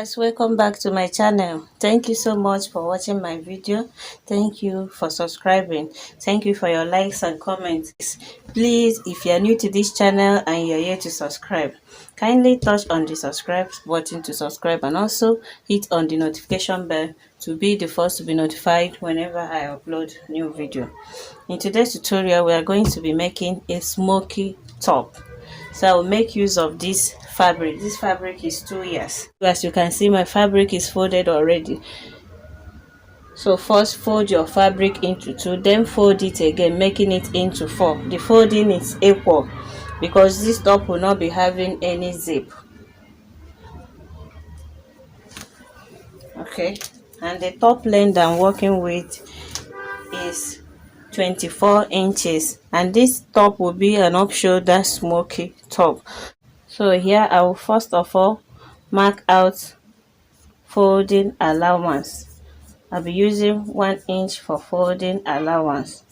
viewers, welcome back to my channel. Thank you so much for watching my video. Thank you for subscribing. Thank you for your likes and comments. Please, if you are new to this channel and you're here to subscribe, kindly touch on the subscribe button to subscribe and also hit on the notification bell to be the first to be notified whenever I upload new video. In today's tutorial, we are going to be making a smoky top. So I will make use of this fabric. This fabric is 2 years. As you can see, my fabric is folded already. So first fold your fabric into 2, then fold it again, making it into 4. The folding is equal because this top will not be having any zip. Okay, and the top length I'm working with is 24 inches, and this top will be an off-shoulder smoky top. So here I will first of all mark out folding allowance. I'll be using 1 inch for folding allowance.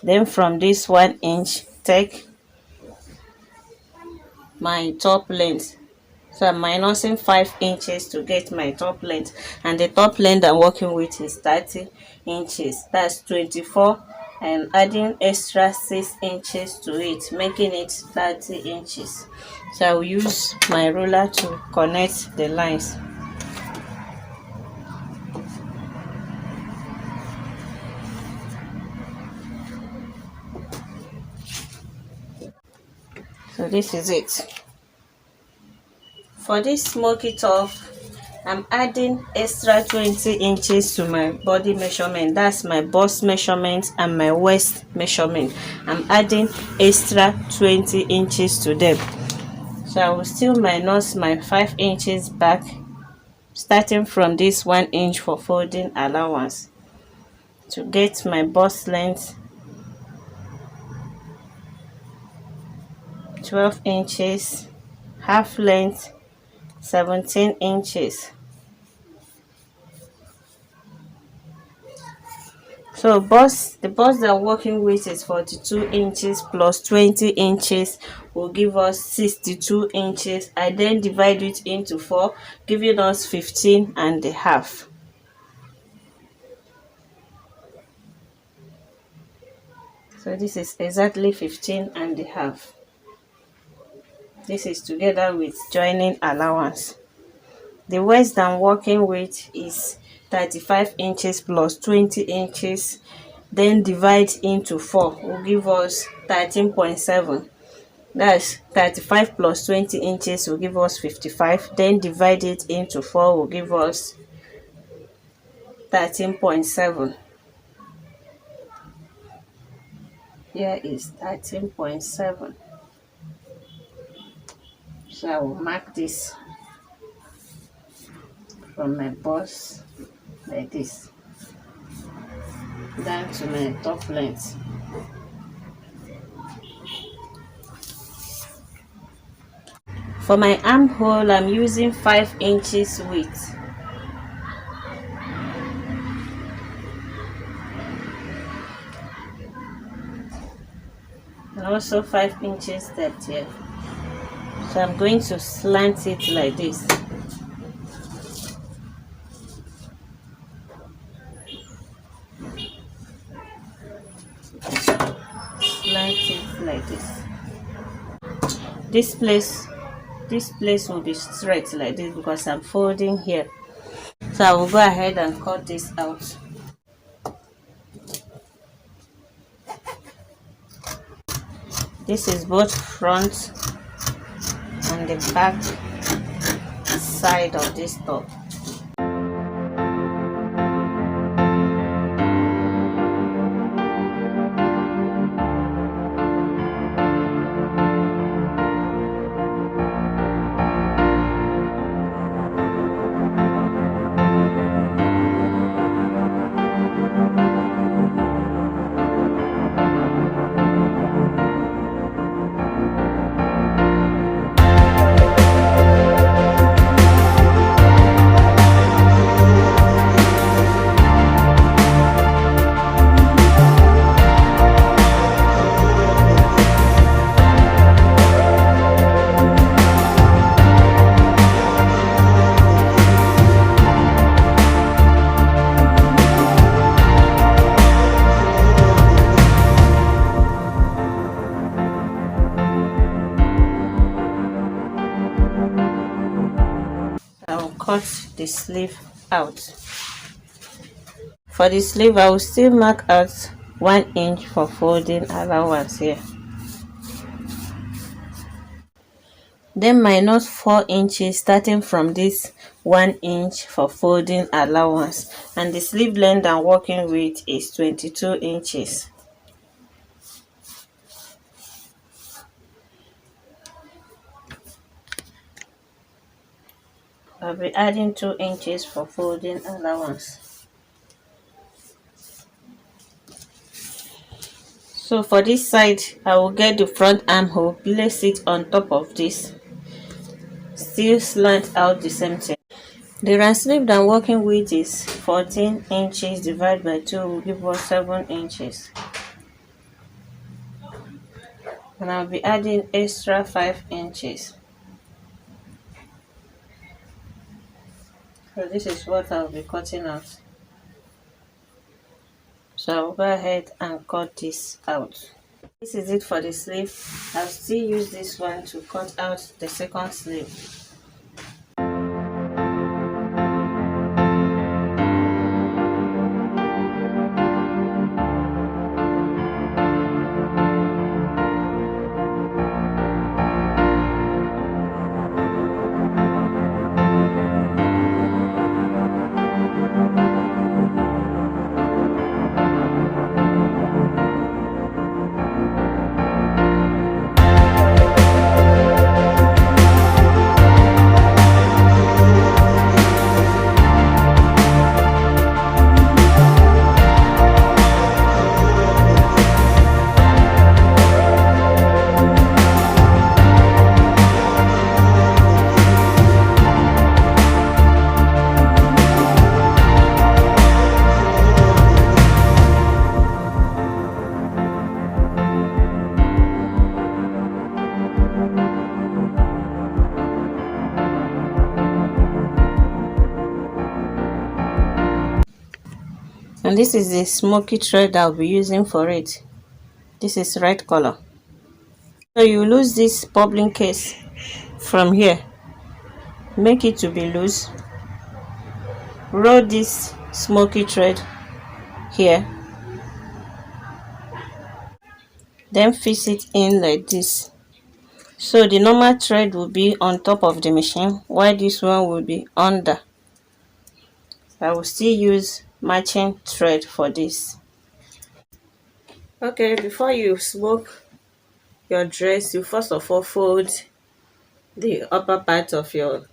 Then from this 1 inch, take my top length. So I'm minusing 5 inches to get my top length, and the top length I'm working with is 30 inches. That's 24, and adding extra 6 inches to it, making it 30 inches. So I will use my ruler to connect the lines. So this is it. For this smoky top, I'm adding extra 20 inches to my body measurement. That's my bust measurement and my waist measurement. I'm adding extra 20 inches to them. So I will still minus my 5 inches back, starting from this 1 inch for folding allowance, to get my bust length 12 inches, half length 17 inches. So the bust that I'm working with is 42 inches plus 20 inches will give us 62 inches. I then divide it into 4, giving us 15 and a half. So this is exactly 15 and a half. This is together with joining allowance. The waist I'm working with is 35 inches plus 20 inches, then divide into 4 will give us 13.7. That's 35 plus 20 inches will give us 55, then divide it into 4 will give us 13.7. Here is 13.7. So I will mark this from my bust like this down to my top length. For my armhole, I'm using 5 inches width. And also 5 inches depth here. So I'm going to slant it like this. Slant it like this. This place will be straight like this because I'm folding here. So I will go ahead and cut this out. This is both front and the back side of this top. cut the sleeve out. For the sleeve, I will still mark out 1 inch for folding allowance here. Then minus 4 inches starting from this 1 inch for folding allowance, and the sleeve length I'm working with is 22 inches. I'll be adding 2 inches for folding allowance. So for this side, I will get the front armhole, place it on top of this, still slant out the same thing. The round sleeve that I'm working with is 14 inches divided by 2 will give us 7 inches. And I'll be adding extra 5 inches. So this is what I'll be cutting out. So I'll go ahead and cut this out. This is it for the sleeve. I'll still use this one to cut out the second sleeve. And this is the smoky thread I'll be using for it. This is red color. So you lose this bubbling case from here. Make it to be loose. Roll this smoky thread here. Then fix it in like this. So the normal thread will be on top of the machine, while this one will be under. I will still use matching thread for this. Okay, before you smoke your dress, you first of all fold the upper part of your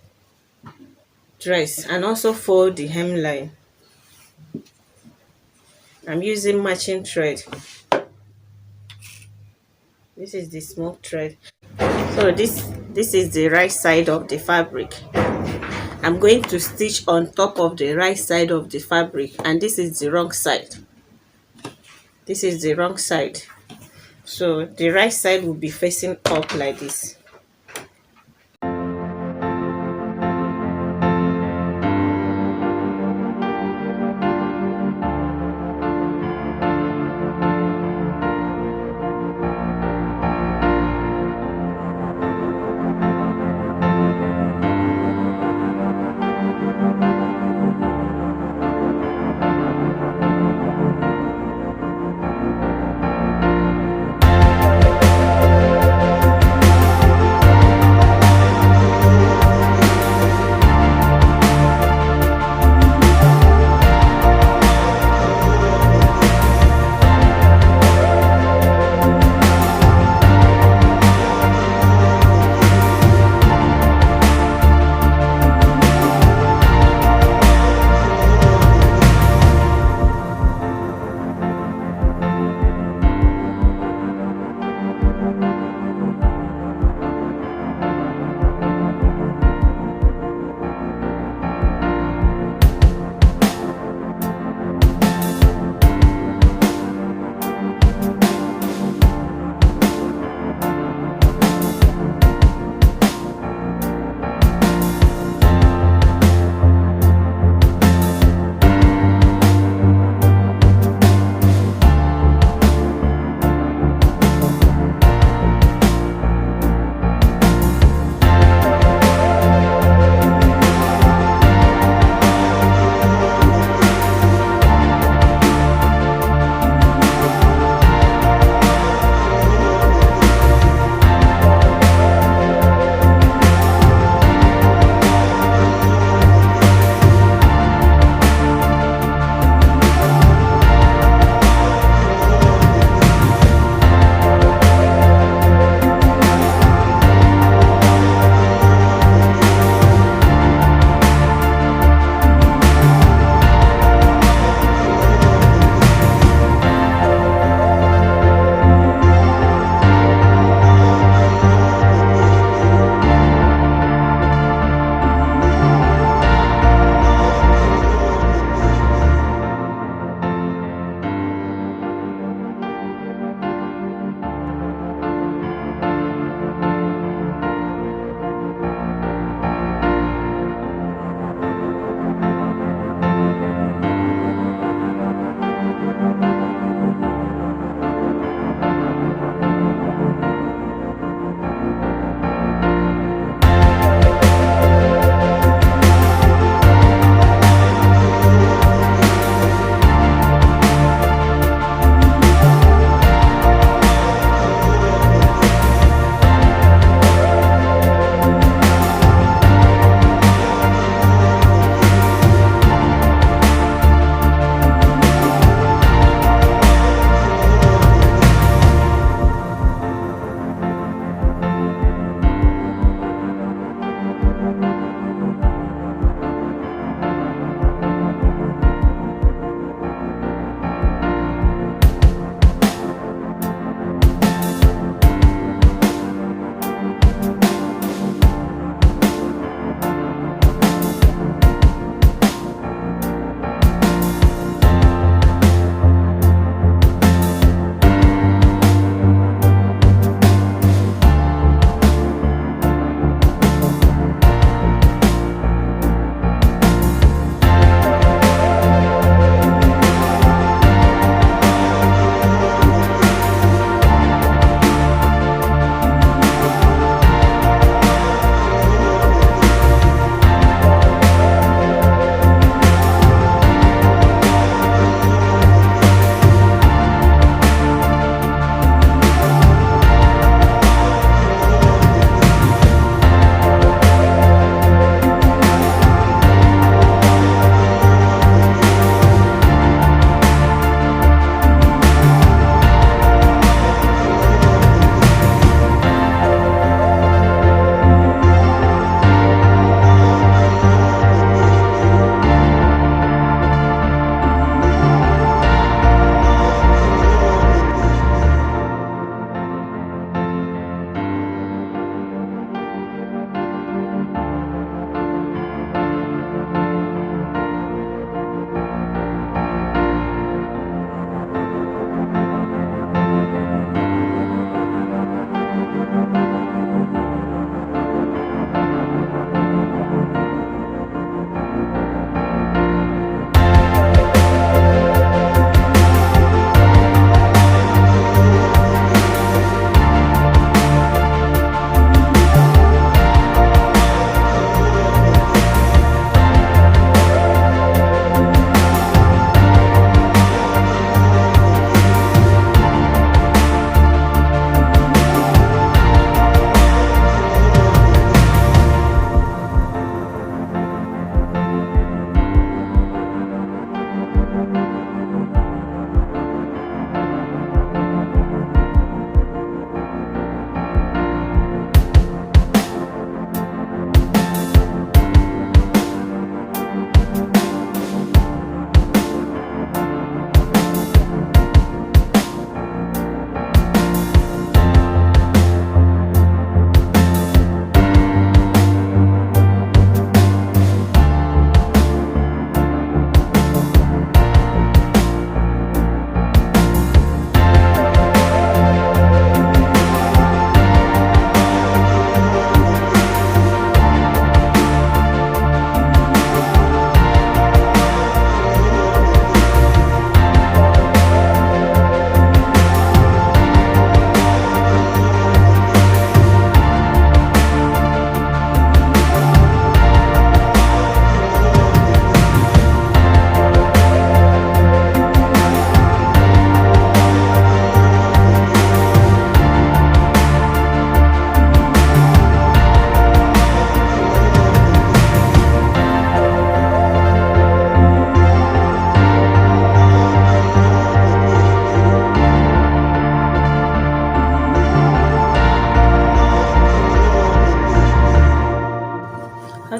dress and also fold the hemline. I'm using matching thread. This is the smoke thread. So this is the right side of the fabric. I'm going to stitch on top of the right side of the fabric, and this is the wrong side. This is the wrong side. So the right side will be facing up like this.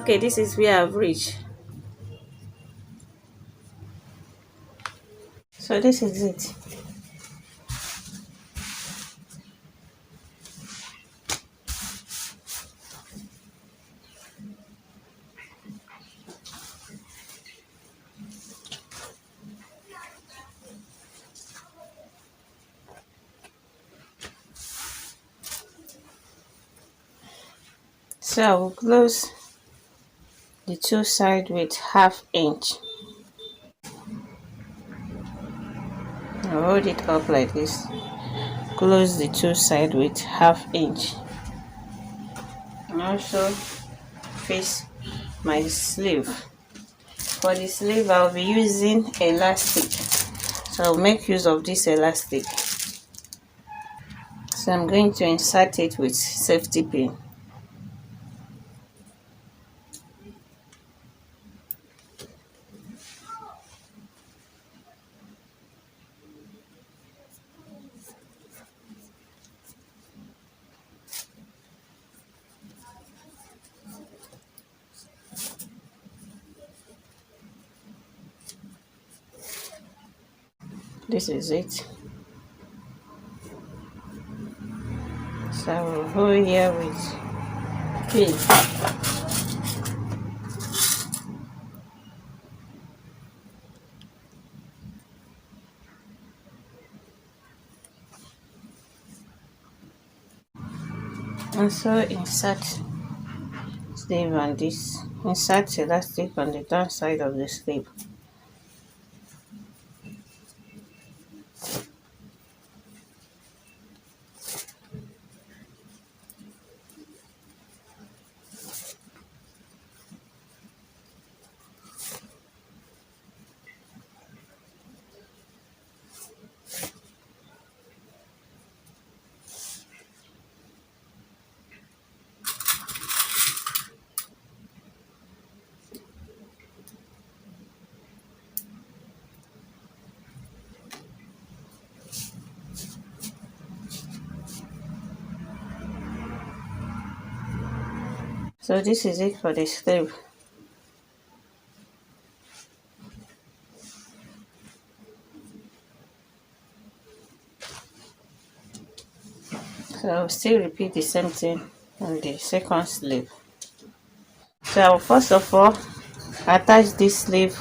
Okay, this is where I've reached. So this is it. So I will close the two sides with 1/2 inch. I'll hold it up like this. Close the two sides with 1/2 inch. And also face my sleeve. For the sleeve, I'll be using elastic. So I'll make use of this elastic. So I'm going to insert it with safety pin. This is it. So I will hold here with pin. Also insert sleeve on this. Insert elastic on the down side of the sleeve. So this is it for the sleeve. So I'll still repeat the same thing on the second sleeve. So I will first of all attach this sleeve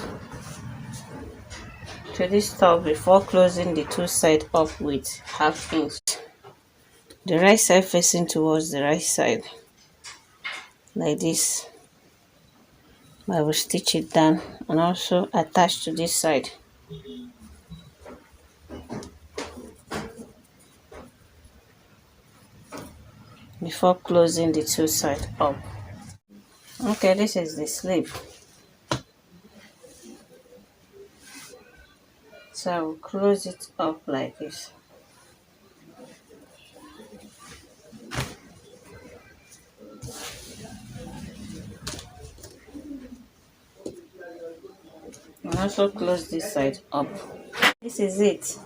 to this top before closing the two sides up with 1/2 inch. The right side facing towards the right side. Like this. I will stitch it down and also attach to this side. Before closing the two sides up. Okay, this is the sleeve. So I will close it up like this. And also close this side up. This is it.